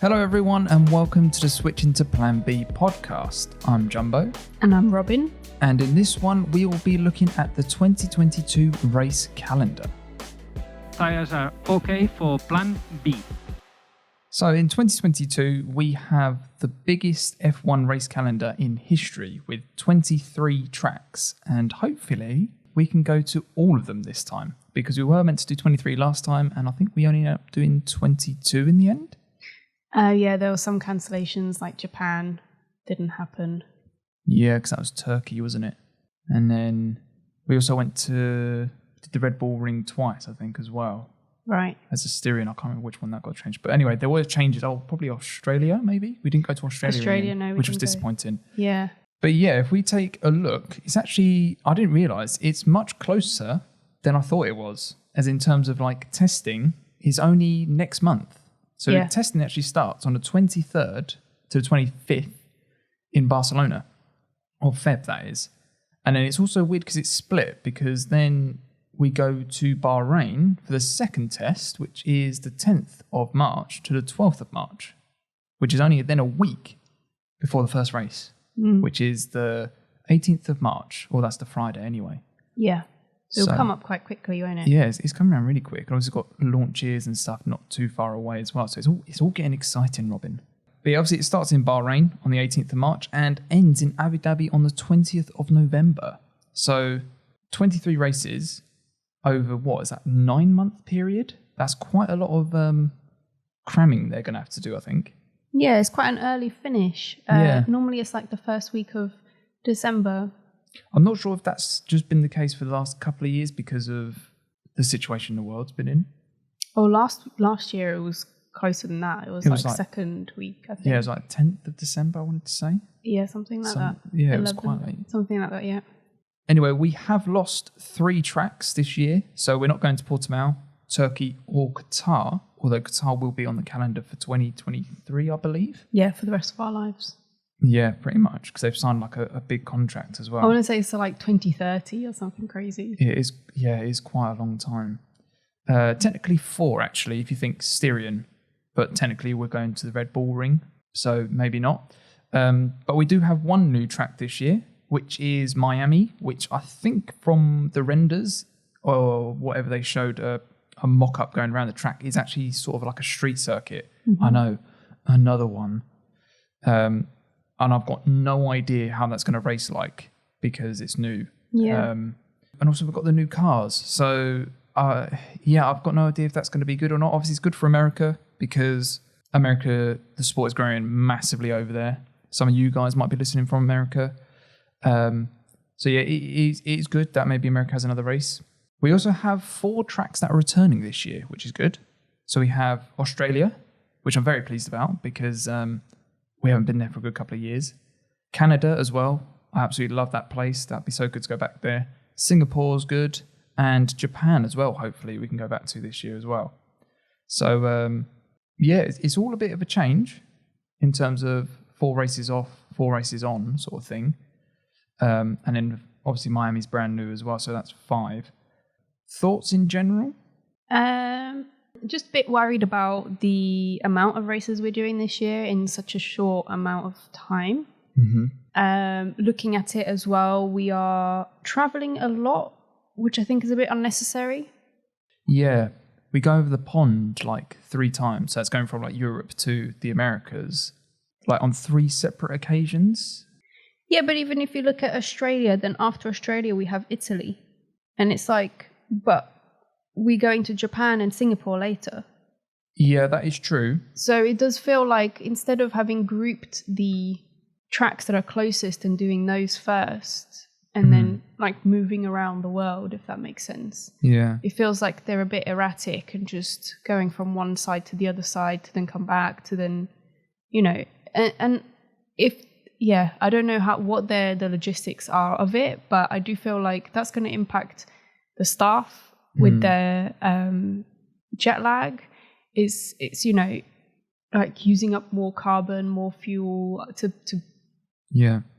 Hello everyone and welcome to the Switch into Plan B podcast. I'm Jumbo. And I'm Robin. And in this one we will be looking at the 2022 race calendar. Tires are okay for Plan B. So in 2022 we have the biggest F1 race calendar in history with 23 tracks, and hopefully we can go to all of them this time because we were meant to do 23 last time and I think we only ended up doing 22 in the end. Yeah, there were some cancellations, like Japan didn't happen. Yeah, because that was Turkey, wasn't it? And then we also went to did the Red Bull Ring twice, I think, as well. Right. As a Styrian, I can't remember which one that got changed. But anyway, there were changes. Oh, probably Australia, maybe? We didn't go to Australia. No, which was disappointing. Yeah. But yeah, if we take a look, it's actually, I didn't realise, it's much closer than I thought it was. As in terms of like testing is only next month. So Yeah. testing actually starts on the 23rd to the 25th in Barcelona. Or Feb, that is. And then it's also weird because it's split, because then we go to Bahrain for the second test, which is the 10th of March to the 12th of March, which is only then a week before the first race, which is the 18th of March. Well, that's the Friday anyway. Yeah. It'll So- come up quite quickly, won't it? Yeah, it's coming around really quick. And obviously got launches and stuff not too far away as well. So it's all getting exciting, Robin. But yeah, obviously it starts in Bahrain on the 18th of March and ends in Abu Dhabi on the 20th of November. So 23 races over, what is that, 9-month period? That's quite a lot of cramming they're going to have to do, I think. Yeah, it's quite an early finish. Yeah. Normally it's like the first week of December. I'm not sure if that's just been the case for the last couple of years because of the situation the world's been in. Oh, last year it was closer than that. It was like second week, I think. Yeah, it was like 10th of December, I wanted to say. Yeah, something like that. Yeah, it was quite late. Something like that, yeah. Anyway, we have lost 3 tracks this year, so we're not going to Portimao, Turkey or Qatar, although Qatar will be on the calendar for 2023, I believe. Yeah, for the rest of our lives. Yeah, pretty much, because they've signed like a big contract as well. I want to say it's like 2030 or something crazy. It is quite a long time. Technically 4, actually, if you think Styrian, but technically we're going to the Red Bull Ring, so maybe not. But we do have one new track this year, which is Miami, which I think from the renders or whatever they showed a mock-up going around the track is actually sort of like a street circuit. I know, another one. And I've got no idea how that's going to race like because it's new. Yeah. And also we've got the new cars. So, yeah, I've got no idea if that's going to be good or not. Obviously, it's good for America because America, the sport is growing massively over there. Some of you guys might be listening from America. So, yeah, it is good that maybe America has another race. We also have 4 tracks that are returning this year, which is good. So we have Australia, which I'm very pleased about because we haven't been there for a good couple of years. Canada as well. I absolutely love that place. That'd be so good to go back there. Singapore's good. And Japan as well, hopefully, we can go back to this year as well. So, yeah, it's all a bit of a change in terms of 4 races off, 4 races on sort of thing. And then, obviously, Miami's brand new as well, so that's 5. Thoughts in general? Just a bit worried about the amount of races we're doing this year in such a short amount of time. Looking at it as well, we are traveling a lot, which I think is a bit unnecessary. Yeah, we go over the pond like 3 times. So it's going from like Europe to the Americas, like on 3 separate occasions. Yeah, but even if you look at Australia, then after Australia we have Italy. And it's like, but we're going to Japan and Singapore later. Yeah, that is true. So it does feel like instead of having grouped the tracks that are closest and doing those first, and then like moving around the world, if that makes sense. Yeah. It feels like they're a bit erratic and just going from one side to the other side to then come back to then, you know, and if, yeah, I don't know what the logistics are of it, but I do feel like that's going to impact the staff with their jet lag. It's you know, like using up more carbon, more fuel to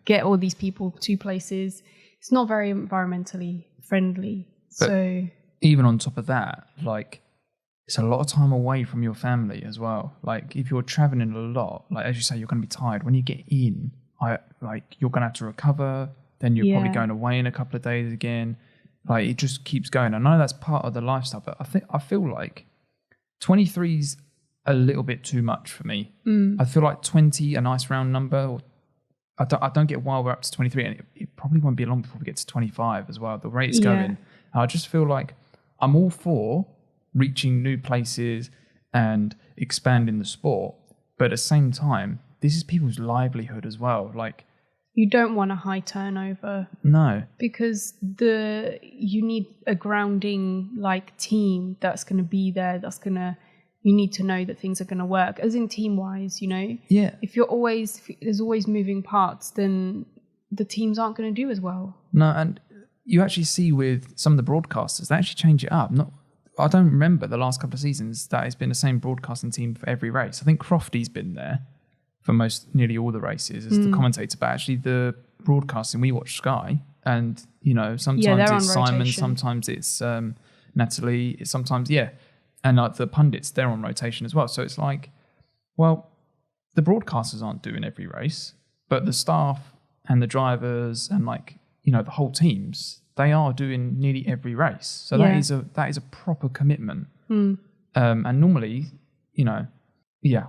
get all these people to places. It's not very environmentally friendly. But so even on top of that, like it's a lot of time away from your family as well. Like if you're traveling a lot, like as you say, you're going to be tired. When you get in, you're going to have to recover. Then you're probably going away in a couple of days again. Like it just keeps going. I know that's part of the lifestyle, but I feel like 23's a little bit too much for me. I feel like 20, a nice round number. I don't get why we're up to 23, and it probably won't be long before we get to 25 as well. The rate it's going. And I just feel like I'm all for reaching new places and expanding the sport, but at the same time, this is people's livelihood as well. Like, you don't want a high turnover. No. Because you need a grounding like team that's going to be there, you need to know that things are going to work, as in team-wise, you know? Yeah. If there's always moving parts, then the teams aren't going to do as well. No, and you actually see with some of the broadcasters, they actually change it up. I don't remember the last couple of seasons that it's been the same broadcasting team for every race. I think Crofty's been there for nearly all the races as the commentator, but actually the broadcasting, we watch Sky, and, you know, sometimes it's Simon, sometimes it's Natalie, and like the pundits, they're on rotation as well. So it's like, well, the broadcasters aren't doing every race, but the staff and the drivers and, like, you know, the whole teams, they are doing nearly every race. So that is a proper commitment. And normally, you know,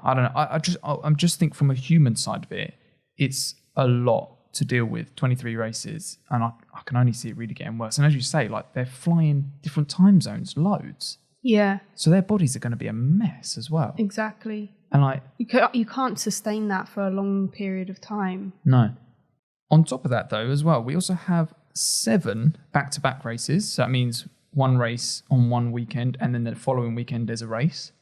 I don't know. I'm just think from a human side of it, it's a lot to deal with, 23 races, and I can only see it really getting worse. And as you say, like, they're flying different time zones, loads. Yeah. So their bodies are going to be a mess as well. Exactly. And like, you can't sustain that for a long period of time. No. On top of that, though, as well, we also have 7 back-to-back races. So that means one race on one weekend, and then the following weekend there's a race,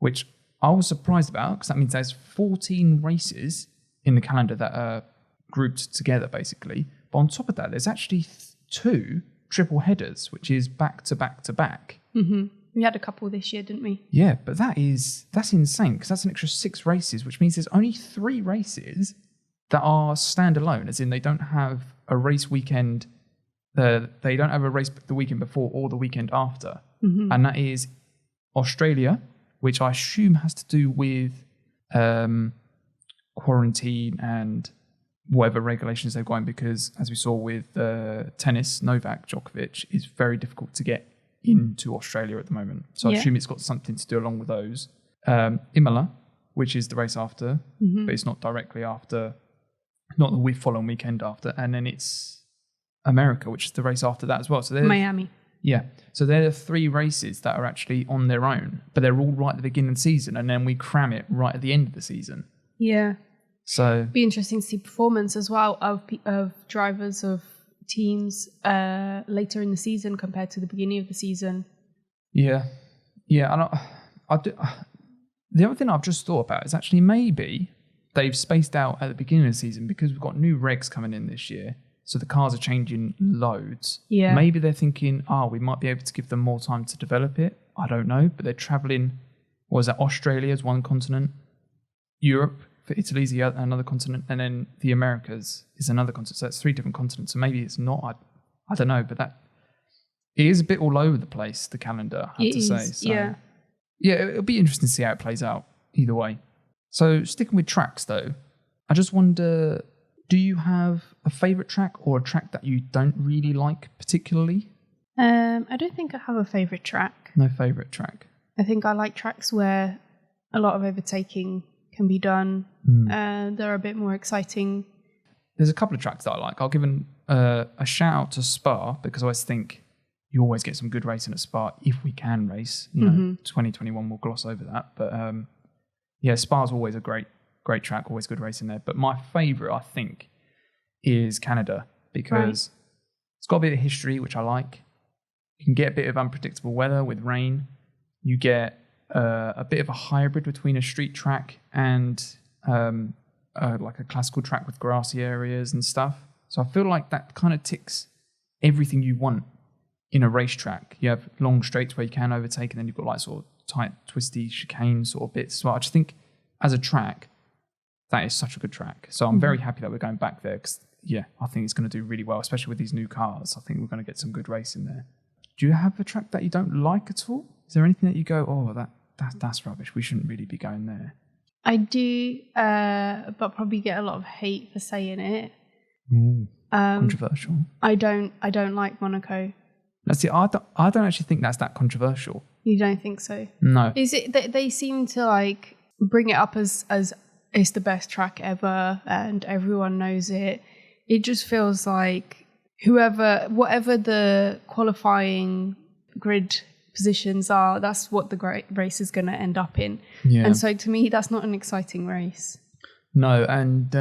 which I was surprised about, because that means there's 14 races in the calendar that are grouped together, basically. But on top of that, there's actually 2 triple headers, which is back-to-back-to-back. Mm-hmm. We had a couple this year, didn't we? Yeah, but that's insane, because that's an extra 6 races, which means there's only 3 races that are standalone, as in they don't have a race weekend. They don't have a race the weekend before or the weekend after. Mm-hmm. And that is Australia, which I assume has to do with quarantine and whatever regulations they're going, because as we saw with tennis, Novak Djokovic is very difficult to get into Australia at the moment. So I assume it's got something to do along with those. Imola, which is the race after, but it's not directly after, not the following weekend after. And then it's America, which is the race after that as well. So Miami. Yeah. So there are 3 races that are actually on their own, but they're all right at the beginning of the season, and then we cram it right at the end of the season. Yeah. So be interesting to see performance as well of drivers, of teams later in the season compared to the beginning of the season. Yeah. And the other thing I've just thought about is actually maybe they've spaced out at the beginning of the season because we've got new regs coming in this year. So the cars are changing loads. Yeah. Maybe they're thinking, we might be able to give them more time to develop it. I don't know. But they're traveling, Australia is one continent, Europe for Italy's another continent, and then the Americas is another continent. So that's 3 different continents. So maybe it's not, I don't know, but it is a bit all over the place, the calendar, I have to say. So, yeah, it'll be interesting to see how it plays out either way. So sticking with tracks though, I just wonder, do you have a favourite track or a track that you don't really like particularly? I don't think I have a favourite track. No favourite track. I think I like tracks where a lot of overtaking can be done. They're a bit more exciting. There's a couple of tracks that I like. I'll give a shout out to Spa, because I always think you always get some good racing at Spa if we can race. 2021 we'll gloss over that. But Spa's always a great track, always good racing there. But my favourite, I think, is Canada, because it's got a bit of history, which I like. You can get a bit of unpredictable weather with rain. You get a bit of a hybrid between a street track and like a classical track with grassy areas and stuff. So I feel like that kind of ticks everything you want in a racetrack. You have long straights where you can overtake, and then you've got like sort of tight, twisty chicane sort of bits. So I just think as a track, that is such a good track. So I'm very happy that we're going back there, because I think it's going to do really well, especially with these new cars. I think we're going to get some good racing there. Do you have a track that you don't like at all? Is there anything that you go, oh, that's rubbish, we shouldn't really be going there? I do, but probably get a lot of hate for saying it. Controversial. I don't like Monaco. Now, see, I don't actually think that's that controversial. You don't think so? No. Is it that they seem to like bring it up as it's the best track ever and everyone knows it? It just feels like whatever the qualifying grid positions are, that's what the great race is going to end up in. Yeah. And so to me, that's not an exciting race. No, and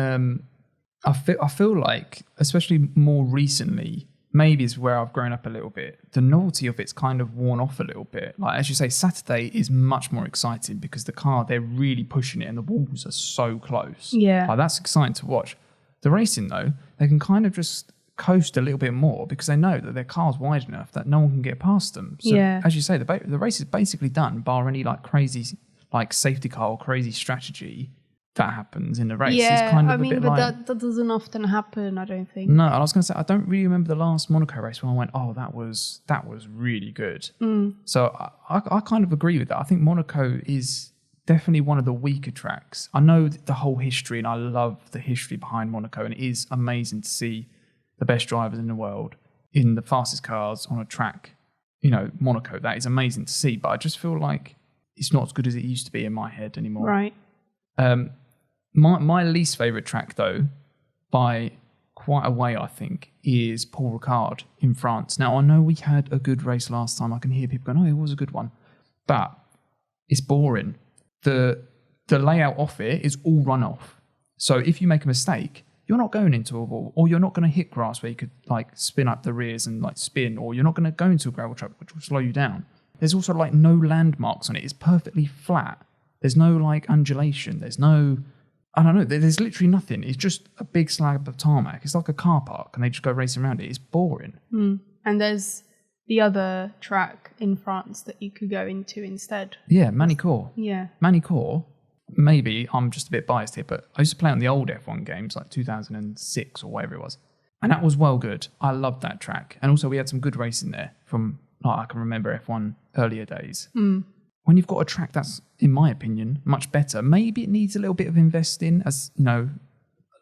I feel like, especially more recently, maybe is where I've grown up a little bit. The novelty of it's kind of worn off a little bit. Like, as you say, Saturday is much more exciting because they're really pushing it and the walls are so close. Yeah. Like, that's exciting to watch. The racing, though, they can kind of just coast a little bit more because they know that their car's wide enough that no one can get past them. So, as you say, the race is basically done bar any like crazy like safety car or crazy strategy that happens in the race. Yeah, it's kind of I mean, a bit but like, that doesn't often happen, I don't think. no, and I was going to say, I don't really remember the last Monaco race when I went, oh, that was really good. So I kind of agree with that. I think Monaco is definitely one of the weaker tracks. I know the whole history, and I love the history behind Monaco, and it is amazing to see the best drivers in the world in the fastest cars on a track. You know, Monaco, that is amazing to see, but I just feel like it's not as good as it used to be in my head anymore. Right. My least favourite track, though, by quite a way, I think, is Paul Ricard in France. Now, I know we had a good race last time. I can hear people going, oh, it was a good one. But it's boring. The layout of it is all runoff. So if you make a mistake, you're not going into a wall, or you're not going to hit grass where you could like spin up the rears and like spin, or you're not going to go into a gravel track, which will slow you down. There's also like no landmarks on it. It's perfectly flat. There's no like undulation. There's no, I don't know. There's literally nothing. It's just a big slab of tarmac. It's like a car park and they just go racing around it. It's boring. And there's the other track in France that you could go into instead. Yeah, Manicourt. Yeah. Manicourt, maybe I'm just a bit biased here, but I used to play on the old F1 games like 2006 or whatever it was. And that was well good. I loved that track. And also we had some good racing there from, like, I can remember F1 earlier days. When you've got a track that's, in my opinion, much better, maybe it needs a little bit of investing, as you know,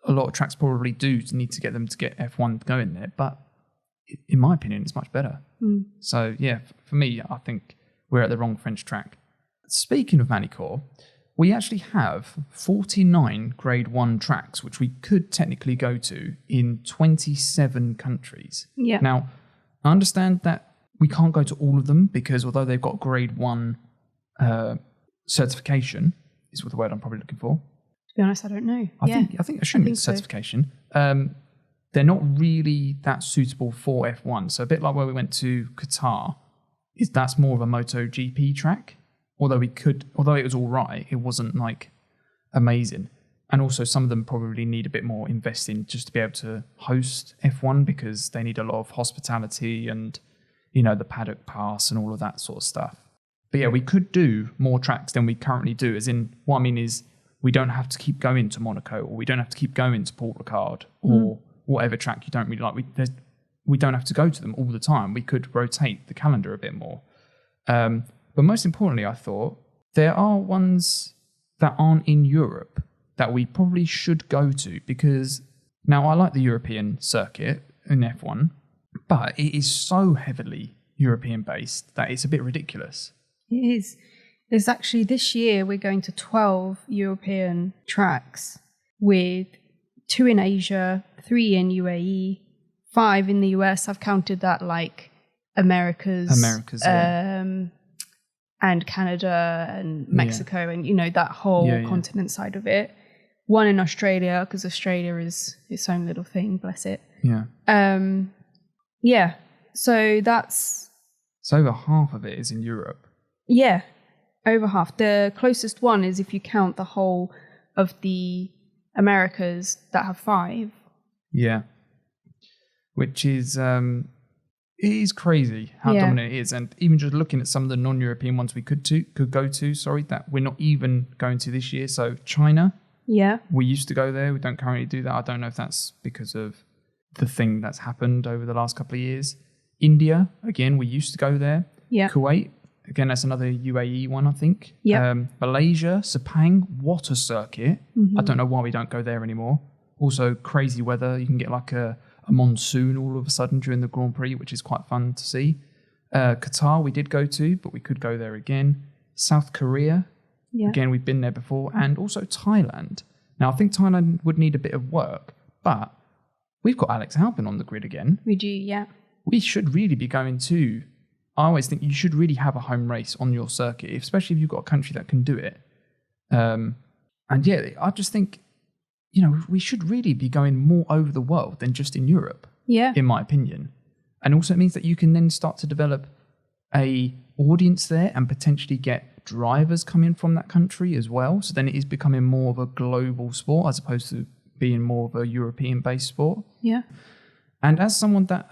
a lot of tracks probably do need to get them to get F1 going there. But in my opinion, it's much better. So yeah, for me, I think we're at the wrong French track. Speaking of Manicourt, we actually have 49 Grade 1 tracks, which we could technically go to in 27 countries. Yeah. Now, I understand that we can't go to all of them because although they've got Grade 1 certification, is what the word I'm probably looking for. To be honest, I don't know. I think it's certification. They're not really that suitable for F1. So a bit like where we went to Qatar, that's more of a MotoGP track. Although it was all right, it wasn't like amazing. And also some of them probably need a bit more investing just to be able to host F1 because they need a lot of hospitality and, you know, the paddock pass and all of that sort of stuff. But yeah, we could do more tracks than we currently do. As in, what I mean is we don't have to keep going to Monaco or we don't have to keep going to Paul Ricard or whatever track you don't really like. We don't have to go to them all the time. We could rotate the calendar a bit more. But most importantly, I thought there are ones that aren't in Europe that we probably should go to because now I like the European circuit in F1, but it is so heavily European based that it's a bit ridiculous. It is. There's actually this year we're going to 12 European tracks with 2 in Asia, 3 in UAE, 5 in the US. I've counted that like Americas, and Canada and Mexico and, you know, that whole continent side of it. 1 in Australia, because Australia is its own little thing, bless it. Yeah. So that's... So over half of it is in Europe. Yeah, over half. The closest one is if you count the whole of the Americas that have 5. Yeah. Which is... it is crazy how dominant it is. And even just looking at some of the non-European ones we could go to, that we're not even going to this year. So China, we used to go there. We don't currently do that. I don't know if that's because of the thing that's happened over the last couple of years. India, again, we used to go there. Yeah. Kuwait, again, that's another UAE one, I think. Yeah. Malaysia, Sepang, what a circuit. Mm-hmm. I don't know why we don't go there anymore. Also, crazy weather. You can get like a monsoon all of a sudden during the Grand Prix, which is quite fun to see. Qatar, we did go to, but we could go there again. South Korea, again, we've been there before. And also Thailand. Now, I think Thailand would need a bit of work, but we've got Alex Albon on the grid again. We do, yeah. We should really be going to... I always think you should really have a home race on your circuit, especially if you've got a country that can do it. And yeah, I just think, we should really be going more over the world than just in Europe, in my opinion. And also it means that you can then start to develop a audience there and potentially get drivers coming from that country as well. So then it is becoming more of a global sport as opposed to being more of a European-based sport. Yeah. And as someone that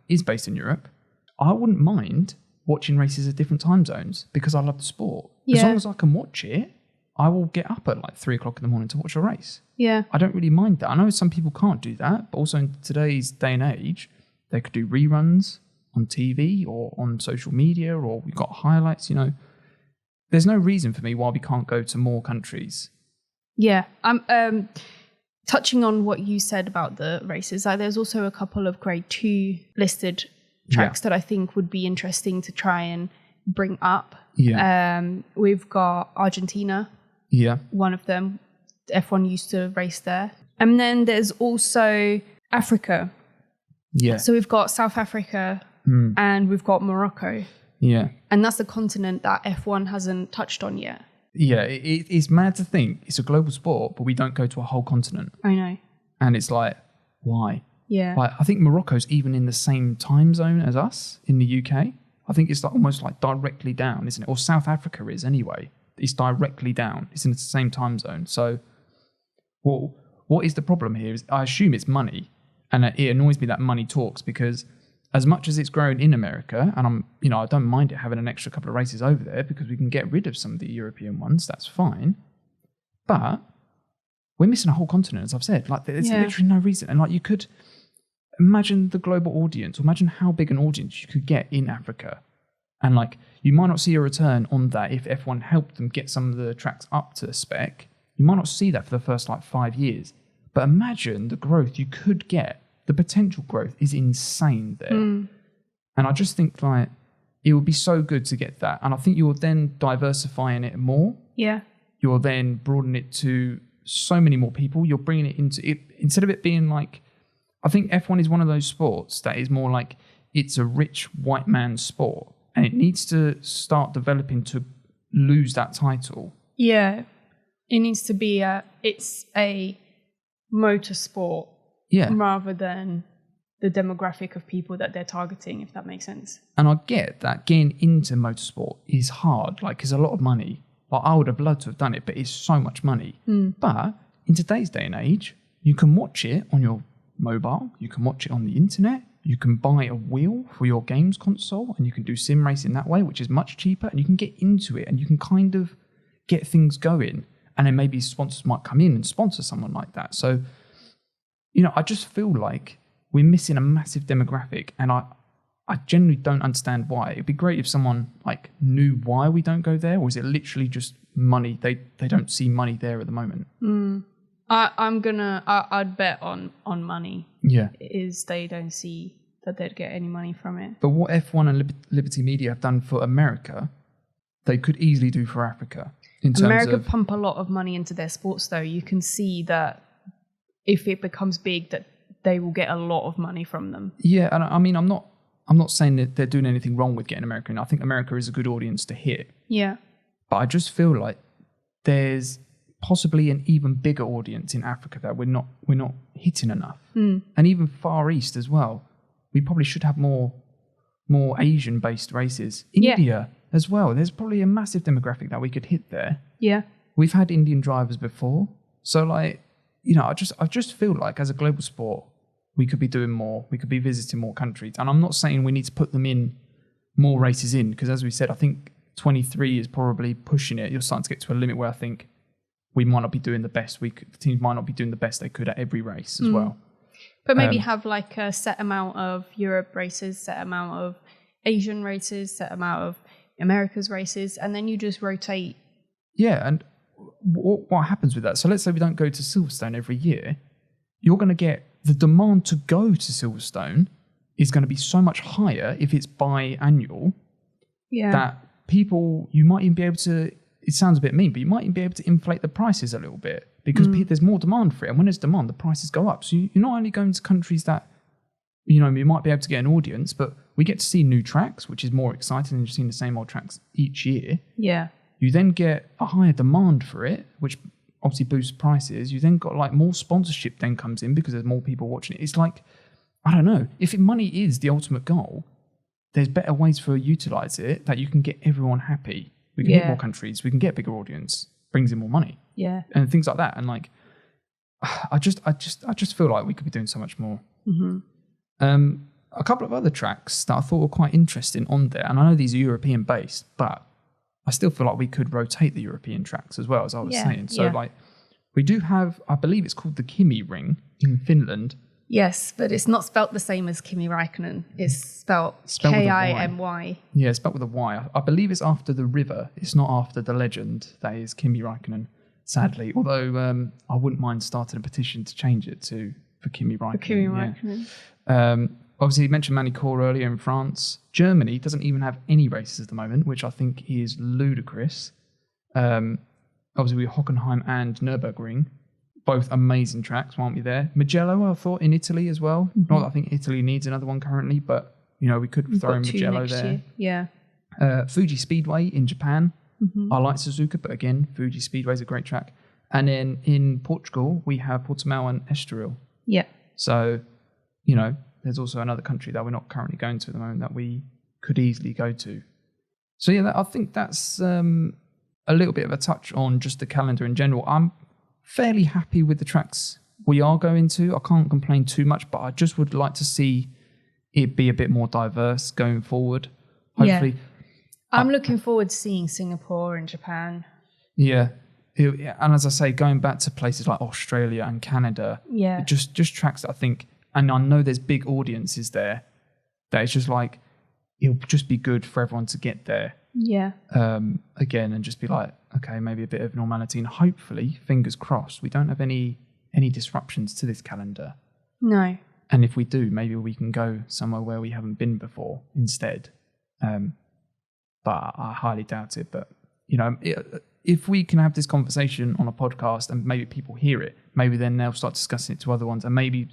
is based in Europe, I wouldn't mind watching races at different time zones because I love the sport. As long as I can watch it, I will get up at like 3 o'clock in the morning to watch a race. Yeah. I don't really mind that. I know some people can't do that, but also in today's day and age, they could do reruns on TV or on social media, or we've got highlights, There's no reason for me why we can't go to more countries. Yeah. I'm touching on what you said about the races. There's also a couple of grade 2 listed tracks that I think would be interesting to try and bring up. Yeah. We've got Argentina. Yeah. One of them. F1 used to race there. And then there's also Africa. Yeah. So we've got South Africa and we've got Morocco. Yeah. And that's the continent that F1 hasn't touched on yet. Yeah. It's mad to think it's a global sport, but we don't go to a whole continent. I know. And it's like, why? Yeah. Like, I think Morocco's even in the same time zone as us in the UK. I think it's like almost like directly down, isn't it? Or South Africa is anyway. It's directly down. It's in the same time zone. So what is the problem here? I assume it's money. And it annoys me that money talks because as much as it's grown in America, and I don't mind it having an extra couple of races over there because we can get rid of some of the European ones. That's fine. But we're missing a whole continent, as I've said. Like, there's literally no reason. And like, you could imagine the global audience, or imagine how big an audience you could get in Africa. And like, you might not see a return on that if F1 helped them get some of the tracks up to spec. You might not see that for the first 5 years. But imagine the growth you could get. The potential growth is insane there. And I just think it would be so good to get that. And I think you're then diversifying it more. Yeah. You're then broadening it to so many more people. You're bringing it into it. Instead of it being like, I think F1 is one of those sports that is more like it's a rich white man's sport. And it needs to start developing to lose that title. Yeah. It needs to be it's a motorsport rather than the demographic of people that they're targeting, if that makes sense. And I get that getting into motorsport is hard, like, it's a lot of money. Like, I would have loved to have done it, but it's so much money. But in today's day and age, you can watch it on your mobile, you can watch it on the internet, you can buy a wheel for your games console, and you can do sim racing that way, which is much cheaper, and you can get into it, and you can kind of get things going. And then maybe sponsors might come in and sponsor someone like that. So, I just feel like we're missing a massive demographic, and I genuinely don't understand why. It'd be great if someone knew why we don't go there, or is it literally just money? They don't see money there at the moment. I'd bet on money. Yeah. Is they don't see that they'd get any money from it. But what F1 and Liberty Media have done for America, they could easily do for Africa. In terms America of, pump a lot of money into their sports, though. You can see that if it becomes big, that they will get a lot of money from them. Yeah, and I mean, I'm not saying that they're doing anything wrong with getting America in. I think America is a good audience to hit. Yeah. But I just feel like there's possibly an even bigger audience in Africa that we're not hitting enough. And even Far East as well. We probably should have more Asian-based races. India as well. There's probably a massive demographic that we could hit there. Yeah. We've had Indian drivers before. So I just feel like as a global sport, we could be doing more. We could be visiting more countries. And I'm not saying we need to put them in more races in, because as we said, I think 23 is probably pushing it. You're starting to get to a limit where I think we might not be doing the best. The teams might not be doing the best they could at every race as well. But maybe have like a set amount of Europe races, set amount of Asian races, set amount of America's races, and then you just rotate. Yeah, and what happens with that? So let's say we don't go to Silverstone every year. You're going to get the demand to go to Silverstone is going to be so much higher if it's biannual that people, you might even be able to, it sounds a bit mean, but you might even be able to inflate the prices a little bit because there's more demand for it. And when there's demand, the prices go up. So you're not only going to countries that, you might be able to get an audience, but we get to see new tracks, which is more exciting than just seeing the same old tracks each year. Yeah. You then get a higher demand for it, which obviously boosts prices. You then got like more sponsorship then comes in because there's more people watching it. It's like, I don't know, if money is the ultimate goal, there's better ways for utilize it that you can get everyone happy. We can hit more countries, we can get a bigger audience, brings in more money. Yeah. And things like that. And like, I just feel like we could be doing so much more. Mm-hmm. A couple of other tracks that I thought were quite interesting on there, and I know these are European based, but I still feel like we could rotate the European tracks as well, as I was saying. So like, we do have, I believe it's called the Kimi Ring in Finland. Yes, but it's not spelt the same as Kimi Räikkönen. It's spelt K-I-M-Y. Yeah, it's spelt with a Y. I believe it's after the river. It's not after the legend that is Kimi Räikkönen, sadly. Although I wouldn't mind starting a petition to change it for Kimi Räikkönen. For Kimi Räikkönen. Obviously, you mentioned Manicourt earlier in France. Germany doesn't even have any races at the moment, which I think is ludicrous. Obviously, we have Hockenheim and Nürburgring. Both amazing tracks, weren't we there? Mugello, I thought, in Italy as well. Mm-hmm. Not that I think Italy needs another one currently, but, we could throw in Mugello there. Year. Yeah. Fuji Speedway in Japan. Mm-hmm. I like Suzuka, but again, Fuji Speedway is a great track. And then in Portugal, we have Portimao and Estoril. Yeah. So, there's also another country that we're not currently going to at the moment that we could easily go to. So, yeah, I think that's a little bit of a touch on just the calendar in general. I'm fairly happy with the tracks we are going to. I can't complain too much, but I just would like to see it be a bit more diverse going forward. Hopefully. Yeah. I'm looking forward to seeing Singapore and Japan. Yeah. And as I say, going back to places like Australia and Canada, just tracks that I think, and I know there's big audiences there, that it's just like, it'll just be good for everyone to get there. Yeah. Again, and just be like, okay, maybe a bit of normality, and hopefully, fingers crossed, we don't have any disruptions to this calendar. No. And if we do, maybe we can go somewhere where we haven't been before instead. But I highly doubt it. But if we can have this conversation on a podcast and maybe people hear it, maybe then they'll start discussing it to other ones, and maybe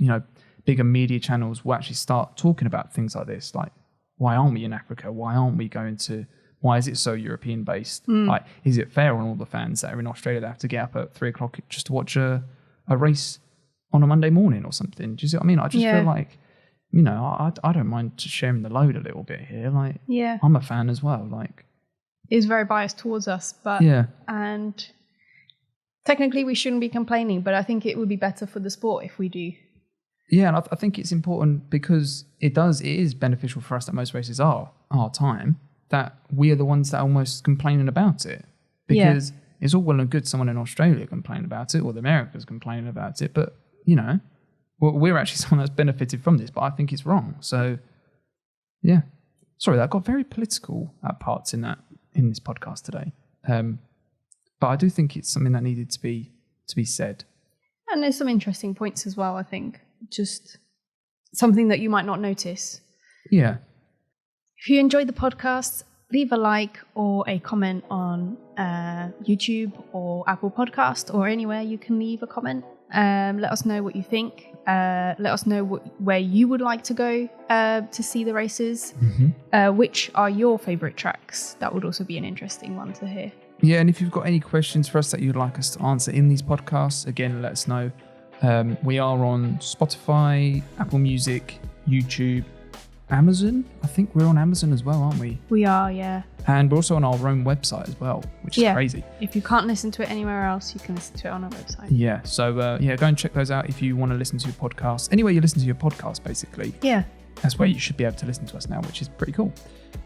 bigger media channels will actually start talking about things like this, like, why aren't we in Africa? Why aren't we going to? Why is it so European based? Like, is it fair on all the fans that are in Australia that have to get up at 3:00 just to watch a race on a Monday morning or something? Do you see what I mean? I just feel like, I don't mind just sharing the load a little bit here. Like, I'm a fan as well. Like, it's very biased towards us, but and technically we shouldn't be complaining, but I think it would be better for the sport if we do. Yeah, and I think it's important because it is beneficial for us that most races are our time, that we are the ones that are almost complaining about it. Because it's all well and good someone in Australia complaining about it, or the Americans complaining about it, but, we're actually someone that's benefited from this, but I think it's wrong. So, yeah. Sorry, that got very political at parts in this podcast today. But I do think it's something that needed to be said. And there's some interesting points as well, I think. Just something that you might not notice. Yeah. If you enjoyed the podcast, leave a like or a comment on YouTube or Apple Podcast or anywhere you can leave a comment. Let us know what you think. Let us know where you would like to go to see the races. Mm-hmm. Which are your favourite tracks? That would also be an interesting one to hear. Yeah, and if you've got any questions for us that you'd like us to answer in these podcasts, again, let us know. We are on Spotify, Apple Music, YouTube, Amazon. I think we're on Amazon as well, aren't we? We are, yeah. And we're also on our own website as well, which is crazy. If you can't listen to it anywhere else, you can listen to it on our website. Yeah, so go and check those out if you want to listen to your podcast. Anywhere you listen to your podcast, basically. Yeah. That's where you should be able to listen to us now, which is pretty cool.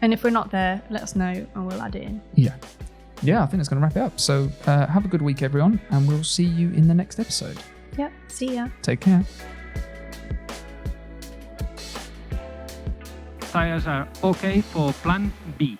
And if we're not there, let us know and we'll add it in. Yeah. Yeah, I think that's going to wrap it up. So have a good week, everyone, and we'll see you in the next episode. Yeah, see ya. Take care. tires are okay for plan B.